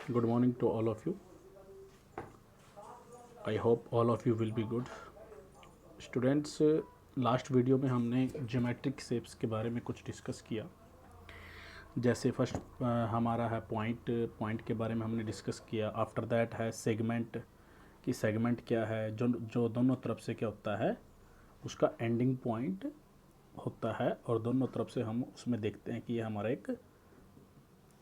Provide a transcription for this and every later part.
Good morning to all of you. I hope all of you will be good. Students, last video में हमने geometric shapes के बारे में कुछ discuss किया। जैसे फर्स्ट हमारा है पॉइंट के बारे में हमने डिस्कस किया। आफ्टर दैट है सेगमेंट, कि सेगमेंट क्या है, जो जो दोनों तरफ से क्या होता है, उसका एंडिंग पॉइंट होता है और दोनों तरफ से हम उसमें देखते हैं कि ये हमारा एक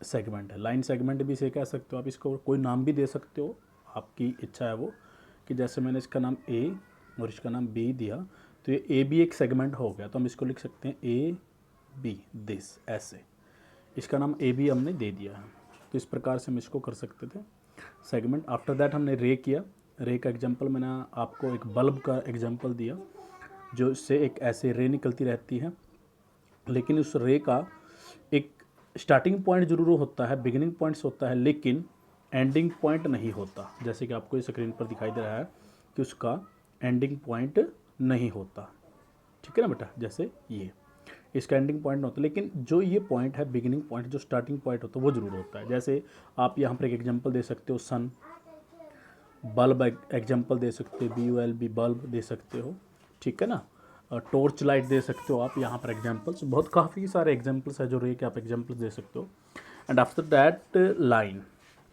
सेगमेंट है। लाइन सेगमेंट भी इसे कह सकते हो आप, इसको कोई नाम भी दे सकते हो, आपकी इच्छा है वो। कि जैसे मैंने इसका नाम ए और इसका नाम बी दिया, तो ये ए बी एक सेगमेंट हो गया, तो हम इसको लिख सकते हैं ए बी दिस, ऐसे। इसका नाम ए बी हमने दे दिया है, तो इस प्रकार से हम इसको कर सकते थे सेगमेंट। आफ्टर दैट हमने रे किया। रे का एग्जांपल मैंने आपको एक बल्ब का एग्जांपल दिया, जो इससे एक ऐसे रे निकलती रहती है, लेकिन उस रे का एक स्टार्टिंग पॉइंट जरूर होता है, बिगिनिंग पॉइंट्स होता है, लेकिन एंडिंग पॉइंट नहीं होता। जैसे कि आपको ये स्क्रीन पर दिखाई दे रहा है कि उसका एंडिंग पॉइंट नहीं होता, ठीक है ना बेटा। जैसे ये इसका एंडिंग पॉइंट नहीं होता, लेकिन जो ये पॉइंट है बिगिनिंग पॉइंट, जो स्टार्टिंग पॉइंट होता है वो जरूर होता है। जैसे आप यहाँ पर एक एग्जांपल दे सकते हो सन, बल्ब एग्जांपल दे सकते हो, BULB बल्ब दे सकते हो, ठीक है ना। टॉर्च लाइट दे सकते हो आप यहाँ पर एग्जांपल्स, बहुत काफ़ी सारे एग्जांपल्स है जो रे के आप एग्जांपल्स दे सकते हो। And after that line,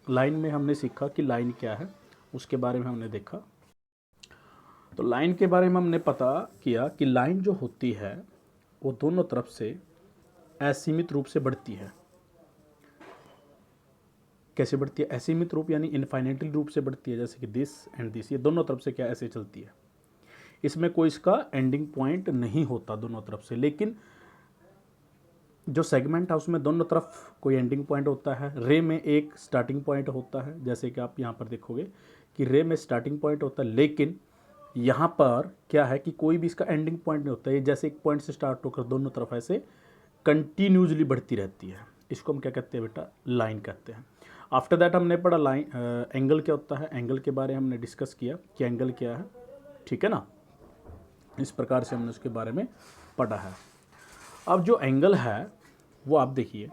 line में हमने सीखा कि लाइन क्या है, उसके बारे में हमने देखा। तो लाइन के बारे में हमने पता किया कि लाइन जो होती है वो दोनों तरफ से असीमित रूप से बढ़ती है। कैसे बढ़ती है? असीमित रूप यानी इनफाइनाइटली रूप से बढ़ती है, जैसे कि दिस एंड दिस, ये दोनों तरफ से क्या ऐसे चलती है। इसमें कोई इसका एंडिंग पॉइंट नहीं होता दोनों तरफ से, लेकिन जो सेगमेंट है उसमें दोनों तरफ कोई एंडिंग पॉइंट होता है। रे में एक स्टार्टिंग पॉइंट होता है, जैसे कि आप यहाँ पर देखोगे कि रे में स्टार्टिंग पॉइंट होता है, लेकिन यहाँ पर क्या है कि कोई भी इसका एंडिंग पॉइंट नहीं होता। ये जैसे एक पॉइंट से स्टार्ट होकर दोनों तरफ ऐसे कंटिन्यूसली बढ़ती रहती है, इसको हम क्या कहते हैं बेटा? लाइन कहते हैं। आफ्टर दैट हमने पढ़ा लाइन एंगल क्या होता है। एंगल के बारे में हमने डिस्कस किया कि एंगल क्या है, ठीक है ना। इस प्रकार से हमने उसके बारे में पढ़ा है। अब जो एंगल है वो आप देखिए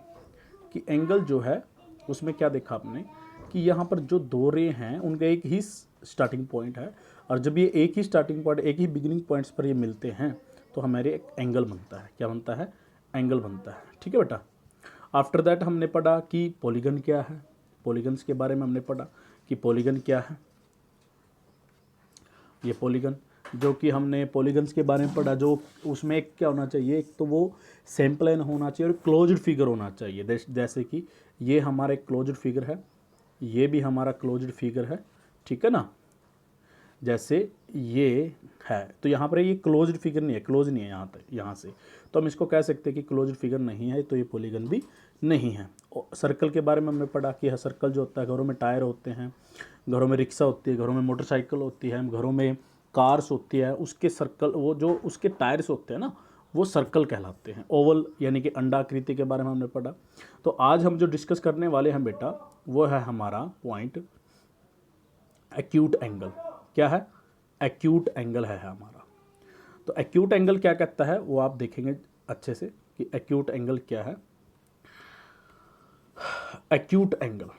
कि एंगल जो है उसमें क्या देखा आपने कि यहाँ पर जो दो रे हैं उनका एक ही स्टार्टिंग पॉइंट है, और जब ये एक ही स्टार्टिंग पॉइंट, एक ही बिगिनिंग पॉइंट्स पर ये मिलते हैं तो हमारे एक एंगल बनता है। क्या बनता है? एंगल बनता है, ठीक है बेटा। आफ्टर दैट हमने पढ़ा कि पॉलीगन क्या है। पॉलीगन्स के बारे में हमने पढ़ा कि पॉलीगन क्या है। ये पॉलीगन, जो कि हमने पॉलीगन्स के बारे में पढ़ा, जो उसमें एक क्या होना चाहिए, एक तो वो सेम प्लेन होना चाहिए और क्लोज्ड फिगर होना चाहिए। जैसे कि ये हमारा एक क्लोज्ड फिगर है, ये भी हमारा क्लोज्ड फिगर है, ठीक है ना। जैसे ये है, तो यहाँ पर ये क्लोज्ड फिगर नहीं है, क्लोज नहीं है यहाँ तक, यहाँ से, तो हम इसको कह सकते हैं कि क्लोज्ड फिगर नहीं है, तो ये पॉलीगन भी नहीं है। सर्कल के बारे में हमने पढ़ा कि सर्कल जो होता है, घरों में टायर होते हैं, घरों में रिक्शा होती है, घरों में मोटरसाइकिल होती है, घरों में कार्स होती है, उसके सर्कल, वो जो उसके टायर्स होते हैं ना, वो सर्कल कहलाते हैं। ओवल यानी कि अंडाकृति के बारे में हमने पढ़ा। तो आज हम जो डिस्कस करने वाले हैं बेटा, वो है हमारा पॉइंट एक्यूट एंगल। क्या है? एक्यूट एंगल है हमारा। तो एक्यूट एंगल क्या कहता है वो आप देखेंगे अच्छे से कि एक्यूट एंगल क्या है। एक्यूट एंगल,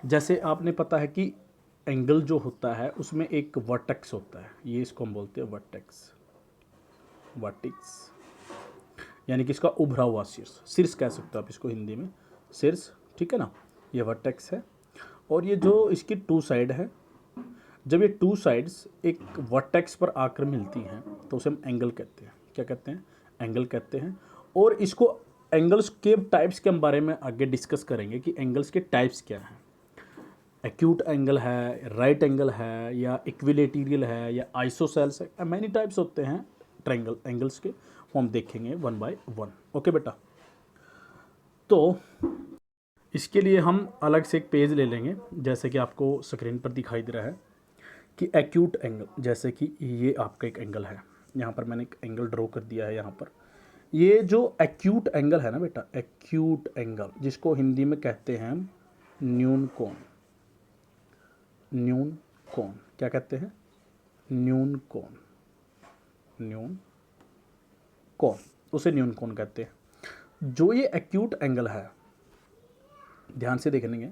जैसे आपने पता है कि एंगल जो होता है उसमें एक वर्टेक्स होता है, ये इसको हम बोलते हैं वर्टेक्स। वर्टिक्स यानी कि इसका उभरा हुआ शीर्ष, शीर्ष कह सकते हो आप इसको हिंदी में, शीर्ष, ठीक है ना। ये वर्टेक्स है, और ये जो इसकी टू साइड है, जब ये टू साइड्स एक वर्टेक्स पर आकर मिलती हैं तो उसे हम एंगल कहते हैं। क्या कहते हैं? एंगल कहते हैं। और इसको एंगल्स के टाइप्स के हम बारे में आगे डिस्कस करेंगे कि एंगल्स के टाइप्स क्या हैं। एक्यूट एंगल है, राइट एंगल है, या इक्विलेटेरियल है, या आइसोसेल्स है, मैनी टाइप्स होते हैं ट्रायंगल एंगल्स के, वो हम देखेंगे वन बाय वन। ओके बेटा, तो इसके लिए हम अलग से एक पेज ले लेंगे, जैसे कि आपको स्क्रीन पर दिखाई दे रहा है कि एक्यूट एंगल, जैसे कि ये आपका एक एंगल है, यहाँ पर मैंने एक एंगल ड्रॉ कर दिया है। यहाँ पर ये जो एक्यूट एंगल है ना बेटा, एक्यूट एंगल, जिसको हिंदी में कहते हैं न्यून कोण। न्यून कोण क्या कहते हैं? न्यून कोण, न्यून कोण, उसे न्यून कोण कहते हैं। जो ये एक्यूट एंगल है, ध्यान से देखेंगे,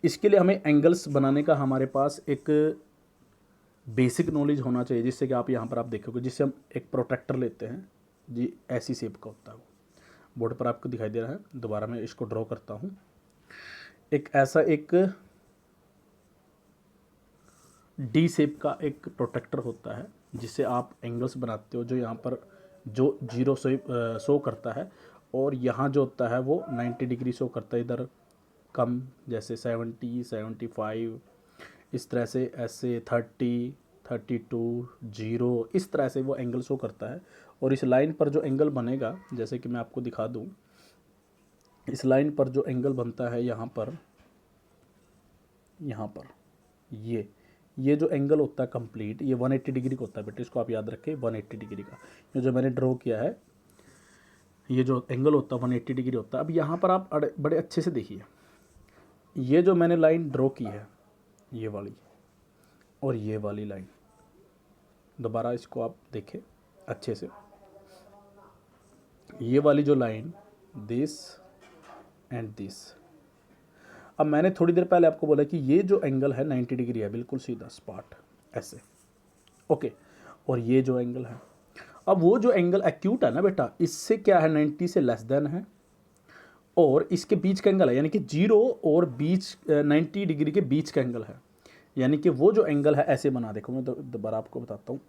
इसके लिए हमें एंगल्स बनाने का हमारे पास एक बेसिक नॉलेज होना चाहिए, जिससे कि आप यहाँ पर आप देखोगे, जिससे हम एक प्रोट्रैक्टर लेते हैं जी, ऐसी शेप का होता है वो, बोर्ड पर आपको दिखाई दे रहा है, दोबारा मैं इसको ड्रॉ करता हूँ। एक ऐसा एक डी शेप का एक प्रोट्रैक्टर होता है, जिससे आप एंगल्स बनाते हो, जो यहाँ पर जो 0 से शो करता है, और यहाँ जो होता है वो 90 डिग्री शो करता है, इधर कम, जैसे 70, 75, इस तरह से, ऐसे 30, 32, 0, इस तरह से वो एंगल शो करता है। और इस लाइन पर जो एंगल बनेगा, जैसे कि मैं आपको दिखा दूँ, इस लाइन पर जो एंगल बनता है यहाँ पर ये जो एंगल होता है कंप्लीट, ये 180 डिग्री का होता है बेटे, इसको आप याद रखें, 180 डिग्री का। ये जो मैंने ड्रॉ किया है, ये जो एंगल होता है 180 डिग्री होता है। अब यहाँ पर आप बड़े अच्छे से देखिए, ये जो मैंने लाइन ड्रॉ की है, ये वाली और ये वाली लाइन, दोबारा इसको आप देखें अच्छे से, ये वाली जो लाइन, दिस एंड दिस। अब मैंने थोड़ी देर पहले आपको बोला कि ये जो एंगल है 90 डिग्री है, बिल्कुल सीधा स्पॉट ऐसे, ओके। और ये जो एंगल है, अब वो जो एंगल एक्यूट है ना बेटा, इससे क्या है, 90 से लेस देन है, और इसके बीच का एंगल है, यानी कि 0 और बीच 90 डिग्री के बीच का एंगल है, यानी कि वो जो एंगल है ऐसे बना, देखो मैं दोबारा आपको बताता हूँ,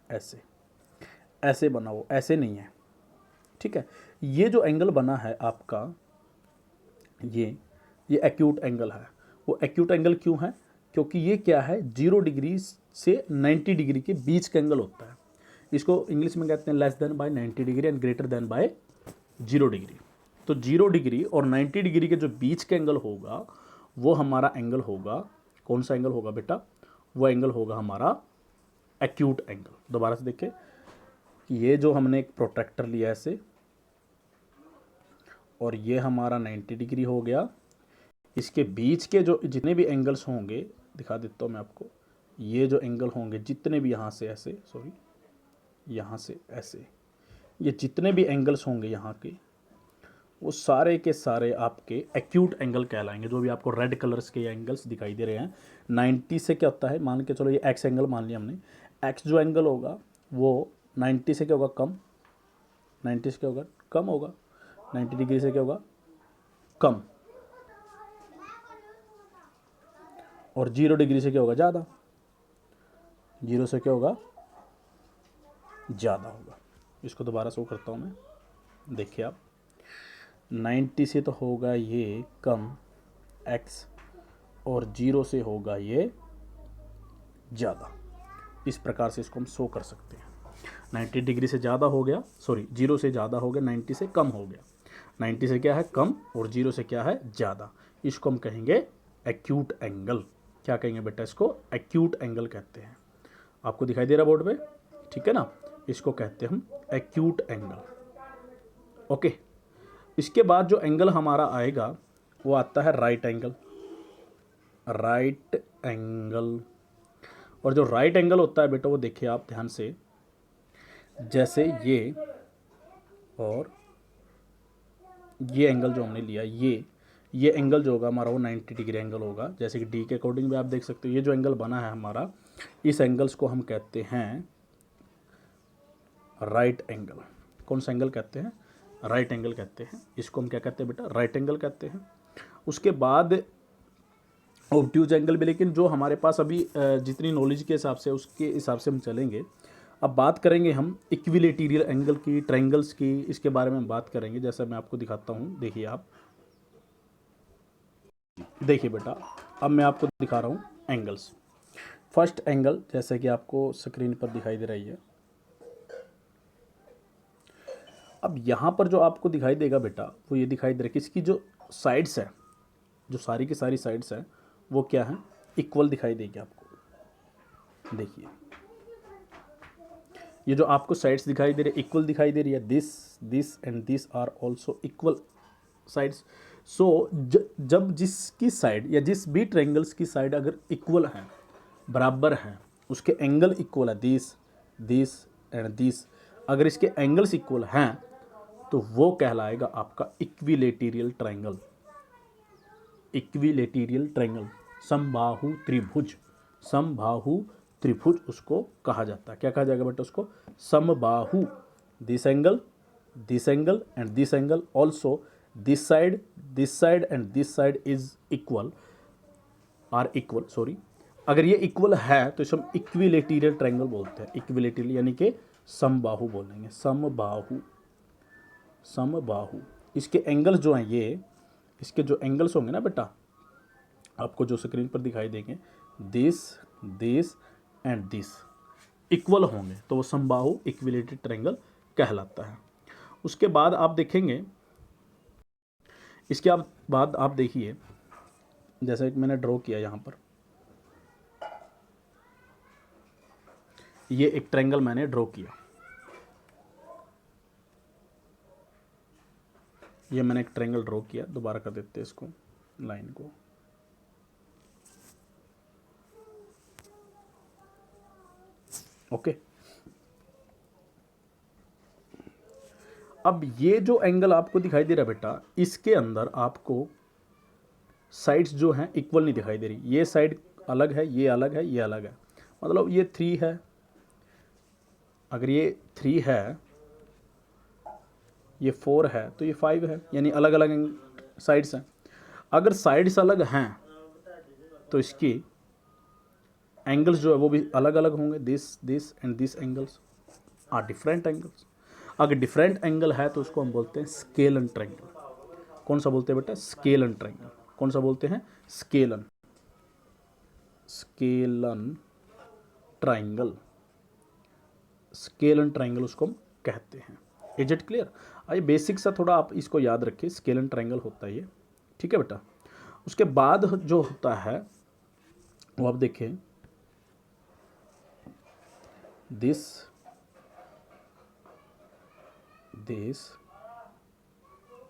ऐसे बना, वो ऐसे नहीं है, ठीक है। ये जो एंगल बना है आपका, ये एक्यूट एंगल है। वो एक्यूट एंगल क्यों है, क्योंकि ये क्या है, 0 डिग्री से 90 डिग्री के बीच का एंगल होता है। इसको इंग्लिश में कहते हैं less than by 90 degree and greater than by 0 degree. तो 0 डिग्री और 90 डिग्री के जो बीच का एंगल होगा, वो हमारा एंगल होगा, कौन सा एंगल होगा बेटा, वो एंगल होगा हमारा एक्यूट एंगल। दोबारा से देखें कि ये जो हमने एक प्रोट्रैक्टर लिया ऐसे, और ये हमारा 90 डिग्री हो गया, इसके बीच के जो जितने भी एंगल्स होंगे, दिखा देता हूँ मैं आपको, ये जो एंगल होंगे जितने भी, यहाँ से ऐसे, सॉरी यहाँ से ऐसे, ये जितने भी एंगल्स होंगे यहाँ के, वो सारे के सारे आपके एक्यूट एंगल कहलाएंगे। जो भी आपको रेड कलर्स के एंगल्स दिखाई दे रहे हैं, 90 से क्या होता है, मान के चलो ये एक्स एंगल मान लिया हमने, एक्स जो एंगल होगा वो 90 से क्या होगा, कम, 90 से क्या होगा, कम होगा, 90 डिग्री से क्या होगा, कम, और 0 डिग्री से क्या होगा, ज़्यादा, 0 से क्या होगा, ज़्यादा होगा। इसको दोबारा शो करता हूँ मैं, देखिए आप, 90 से तो होगा ये कम x, और 0 से होगा ये ज़्यादा। इस प्रकार से इसको हम शो कर सकते हैं। 90 डिग्री से ज़्यादा हो गया, सॉरी 0 से ज़्यादा हो गया, 90 से कम हो गया, 90 से क्या है, कम, और 0 से क्या है, ज़्यादा। इसको हम कहेंगे एक्यूट एंगल। क्या कहेंगे बेटा, इसको एक्यूट एंगल कहते हैं। आपको दिखाई दे रहा बोर्ड पे, ठीक है ना, इसको कहते हैं हम एक्यूट एंगल, ओके। इसके बाद जो एंगल हमारा आएगा वो आता है राइट एंगल, राइट एंगल। और जो राइट एंगल होता है बेटा, वो देखिए आप ध्यान से, जैसे ये और ये एंगल जो हमने लिया, ये एंगल जो होगा हमारा वो 90 डिग्री एंगल होगा, जैसे कि डी के अकॉर्डिंग भी आप देख सकते हो। ये जो एंगल बना है हमारा, इस एंगल्स को हम कहते हैं राइट एंगल। कौन सा एंगल कहते हैं, राइट एंगल कहते हैं। इसको हम क्या कहते हैं बेटा, राइट एंगल कहते हैं। उसके बाद ऑब्ट्यूज एंगल भी, लेकिन जो हमारे पास अभी जितनी नॉलेज के हिसाब से, उसके हिसाब से हम चलेंगे। अब बात करेंगे हम इक्विलेटरल एंगल की, ट्रायंगल्स की, इसके बारे में हम बात करेंगे। जैसा मैं आपको दिखाता हूँ, देखिए आप, देखिए बेटा, अब मैं आपको दिखा रहा हूँ एंगल्स। फर्स्ट एंगल जैसे कि आपको स्क्रीन पर दिखाई दे रही है। अब यहाँ पर जो आपको दिखाई देगा बेटा, वो ये दिखाई दे रहा है कि इसकी जो साइड्स है, जो सारी की सारी साइड्स हैं, वो क्या है, इक्वल दिखाई देगी आपको। देखिए ये जो आपको साइड्स दिखाई दे रही है, इक्वल दिखाई दे रही है। This and this are also equal sides. So जब जिसकी साइड या जिस भी ट्रायंगल्स की साइड अगर इक्वल है, बराबर है, उसके एंगल इक्वल है, दिस एंड दिस, अगर इसके एंगल्स इक्वल हैं तो वो कहलाएगा आपका इक्विलेटेरियल ट्रायंगल। इक्विलेटेरियल ट्रायंगल, समबाहु त्रिभुज, समबाहु त्रिभुज उसको कहा जाता है। क्या कहा जाएगा बेटा उसको? समबाहु। This angle and this angle also this side and this side is equal, are equal, sorry. अगर ये इक्वल है तो इसे हम इक्विलेटेरियल ट्रायंगल बोलते हैं। इक्विलेटेरियल यानी कि समबाहु बोलेंगे, समबाहु, समबाहु। इसके एंगल्स जो हैं, ये इसके जो एंगल्स होंगे ना बेटा, आपको जो स्क्रीन पर दिखाई देंगे, दिस एंड दिस इक्वल होंगे तो वो समबाहु इक्विलेटेड ट्रायंगल कहलाता है। उसके बाद आप देखेंगे, इसके बाद आप देखिए, जैसे कि मैंने ड्रॉ किया यहाँ पर, ये एक ट्रायंगल मैंने ड्रॉ किया, ये मैंने एक ट्रायंगल ड्रॉ किया। दोबारा कर देते हैं इसको, लाइन को। ओके, अब ये जो एंगल आपको दिखाई दे रहा है बेटा, इसके अंदर आपको साइड्स जो हैं इक्वल नहीं दिखाई दे रही। ये साइड अलग है, ये अलग है, ये अलग है। मतलब ये 3 है, अगर ये 3 है, ये 4 है, तो ये 5 है, यानी अलग अलग साइड्स हैं। अगर साइड्स अलग हैं तो इसकी एंगल्स जो है वो भी अलग अलग होंगे। This and this angles are different angles. अगर डिफरेंट एंगल है तो उसको हम बोलते हैं स्केलन ट्रायंगल। कौन सा बोलते हैं बेटा? Scalene triangle. कौन सा बोलते हैं? Scalene, scalene triangle, scalene triangle उसको हम कहते हैं। Is it clear? आइए बेसिक सा थोड़ा आप इसको याद रखिए, स्केलन ट्रायंगल होता है ये, ठीक है बेटा। उसके बाद जो होता है वो आप देखें, दिस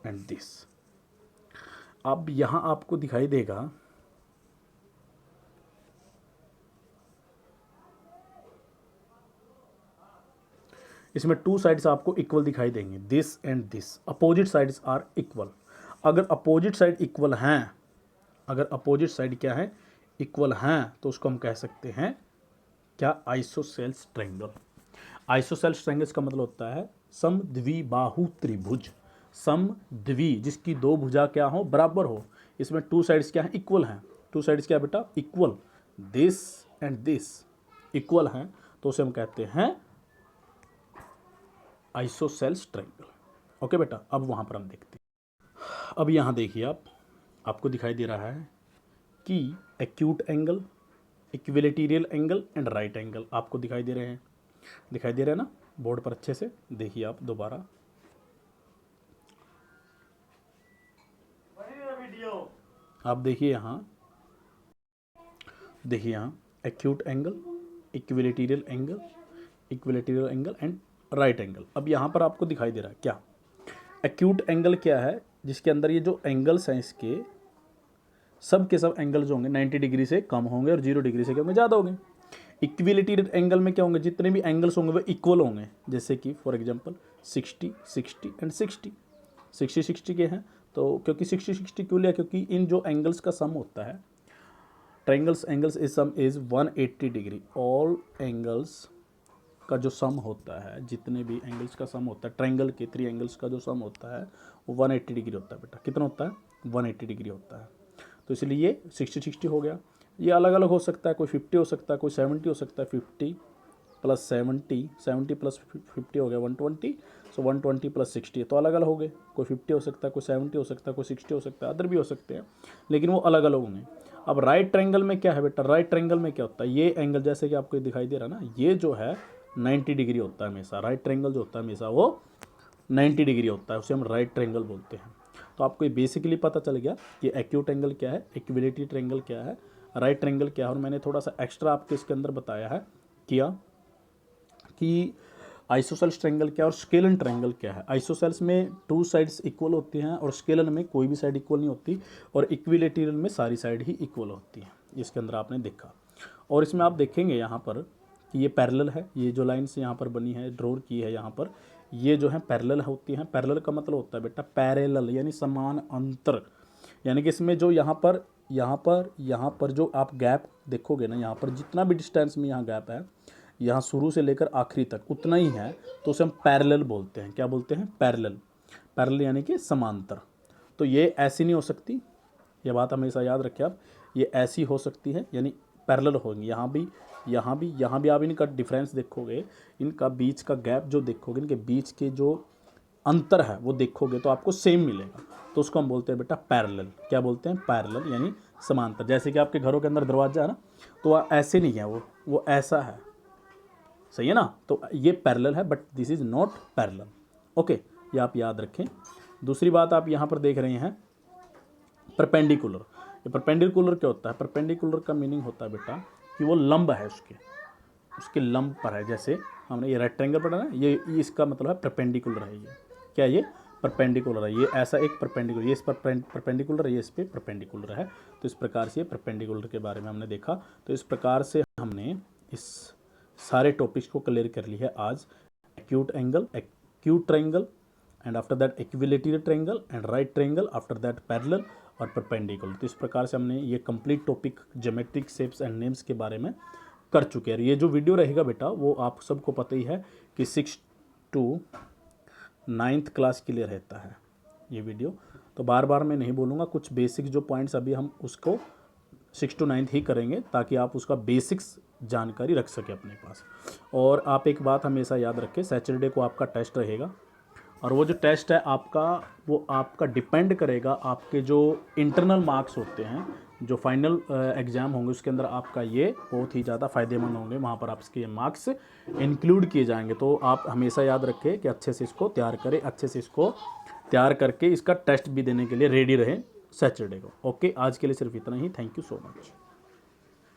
एंड दिस। अब यहां आपको दिखाई देगा इसमें 2 साइड्स आपको इक्वल दिखाई देंगे, this and this. Opposite sides are equal. अगर अपोजिट साइड इक्वल हैं, अगर अपोजिट साइड क्या है? इक्वल हैं, तो उसको हम कह सकते हैं क्या? Isosceles triangle. आइसोसेल्स ट्रायंगल्स का मतलब होता है समद्विबाहु त्रिभुज। समद्वि, जिसकी 2 भुजा क्या हो? बराबर हो। इसमें 2 साइड्स क्या है? इक्वल हैं। 2 साइड्स क्या बेटा? Equal. This and this equal हैं, तो उसे हम कहते हैं आइसोसेल्स ट्रायंगल। ओके बेटा, अब वहाँ पर हम देखते हैं। अब यहाँ देखिए आप, आपको दिखाई दे रहा है कि acute angle, equilateral angle and right angle आपको दिखाई दे रहे हैं। दिखाई दे रहे हैं ना बोर्ड पर? अच्छे से देखिए आप दोबारा। आप देखिए यहाँ, देखिए यहाँ acute angle, equilateral angle, equilateral angle and right angle. अब यहाँ पर आपको दिखाई दे रहा है क्या? एक्यूट एंगल क्या है? जिसके अंदर ये जो एंगल्स हैं इसके सब के सब एंगल्स होंगे 90 डिग्री से कम होंगे और 0 डिग्री से क्या होंगे? ज़्यादा होंगे। इक्विलेटेरियल एंगल में क्या होंगे? जितने भी एंगल्स होंगे वो इक्वल होंगे। जैसे कि फॉर एग्जांपल 60 60 एंड 60 60 60 के हैं, तो क्योंकि 60 60 क्यों लिया? क्योंकि इन जो एंगल्स का सम होता है, triangles angles is some is 180 degree. All angles का जो सम होता है, जितने भी एंगल्स का सम होता है, ट्रायंगल के 3 एंगल्स का जो सम होता है वो 180 डिग्री होता है बेटा। कितना होता है? 180 डिग्री होता है। तो इसलिए ये 60 60 हो गया। ये अलग अलग हो सकता है, कोई 50 हो सकता है, कोई 70 हो सकता है। 50 प्लस 70, 70 प्लस 50 हो गया 120। सो 120 प्लस 60 तो अलग अलग हो गए। कोई 50 हो सकता है, कोई 70 हो सकता है, कोई 60 हो सकता है, अदर भी हो सकते हैं, लेकिन वो अलग अलग होंगे। अब राइट ट्रायंगल में क्या है बेटा? राइट ट्रायंगल में क्या होता है? ये एंगल जैसे कि आपको दिखाई दे रहा है ना, ये जो है 90 डिग्री होता है हमेशा। राइट ट्रायंगल जो होता है हमेशा वो 90 डिग्री होता है, उसे हम राइट ट्रायंगल बोलते हैं। तो आपको ये बेसिकली पता चल गया कि एक्यूट एंगल क्या है, इक्विलेटरल ट्रायंगल क्या है, राइट ट्रायंगल क्या है। और मैंने थोड़ा सा एक्स्ट्रा आपको इसके अंदर बताया है किया कि आइसोसेल्स ट्रायंगल क्या है और स्केलन ट्रायंगल क्या है। आइसोसेल्स में 2 साइड्स इक्वल होती हैं और स्केलन में कोई भी साइड इक्वल नहीं होती, और इक्विलेटरल में सारी साइड ही इक्वल होती हैं। इसके अंदर आपने देखा। और इसमें आप देखेंगे यहाँ पर कि ये पैरेलल है, ये जो लाइन्स यहाँ पर बनी है, ड्रॉ की है यहाँ पर, ये जो है पैरेलल होती हैं। पैरेलल का मतलब होता है बेटा पैरेलल यानी समान अंतर, यानी कि इसमें जो यहाँ पर जो आप गैप देखोगे ना, यहाँ पर जितना भी डिस्टेंस में यहाँ गैप है, यहाँ शुरू से लेकर आखिरी तक उतना ही है, तो उसे हम पैरेलल बोलते हैं। क्या बोलते हैं? पैरेलल। पैरेलल यानी कि समांतर। तो ये ऐसी नहीं हो सकती, ये बात हमेशा याद रखें आप, ये ऐसी हो सकती है यानी पैरेलल होंगी। यहाँ भी आप इनका डिफरेंस देखोगे, इनका बीच का गैप जो देखोगे, इनके बीच के जो अंतर है वो देखोगे तो आपको सेम मिलेगा, तो उसको हम बोलते हैं बेटा पैरेलल। क्या बोलते हैं? पैरेलल यानी समांतर। जैसे कि आपके घरों के अंदर दरवाजा है ना, तो वह ऐसे नहीं है, वो ऐसा है, सही है ना? तो ये पैरेलल है, but this is not parallel. Okay, ये आप याद रखें। दूसरी बात आप यहाँ पर देख रहे हैं परपेंडिकुलर। ये परपेंडिकुलर क्या होता है? परपेंडिकुलर का मीनिंग होता है बेटा कि वो लंब है, उसके लंब पर है। जैसे हमने ये रेक्टेंगल पढ़ा ना, ये इसका मतलब है परपेंडिकुलर है। ये क्या? ये परपेंडिकुलर है। ये ऐसा एक परपेंडिकुलर, ये इस पर परपेंडिकुलर है, ये इस पर परपेंडिकुलर है। तो इस प्रकार से ये परपेंडिकुलर के बारे में हमने देखा। तो इस प्रकार से हमने इस सारे टॉपिक्स को क्लियर कर लिया है आज। Acute angle, acute triangle, and after that equilateral triangle, and right triangle, after that parallel और परपेंडिकुलर। तो इस प्रकार से हमने ये complete topic geometric shapes and names के बारे में कर चुके हैं। ये जो वीडियो रहेगा बेटा वो आप सबको पता ही है कि 6 to 9th क्लास के लिए रहता है ये वीडियो। तो बार बार मैं नहीं बोलूँगा, कुछ बेसिक जो पॉइंट्स अभी हम उसको 6 to 9th ही करेंगे, ताकि आप उसका बेसिक्स जानकारी रख सकें अपने पास। और आप एक बात हमेशा याद रखें, सैटरडे को आपका टेस्ट रहेगा, और वो जो टेस्ट है आपका, वो आपका डिपेंड करेगा आपके जो इंटरनल मार्क्स होते हैं, जो फाइनल एग्ज़ाम होंगे उसके अंदर आपका ये बहुत ही ज़्यादा फ़ायदेमंद होंगे। वहाँ पर आपके मार्क्स इंक्लूड किए जाएंगे। तो आप हमेशा याद रखें कि अच्छे से इसको तैयार करें, अच्छे से इसको तैयार करके इसका टेस्ट भी देने के लिए रेडी रहें सैटरडे को। ओके, आज के लिए सिर्फ इतना ही। Thank you so much.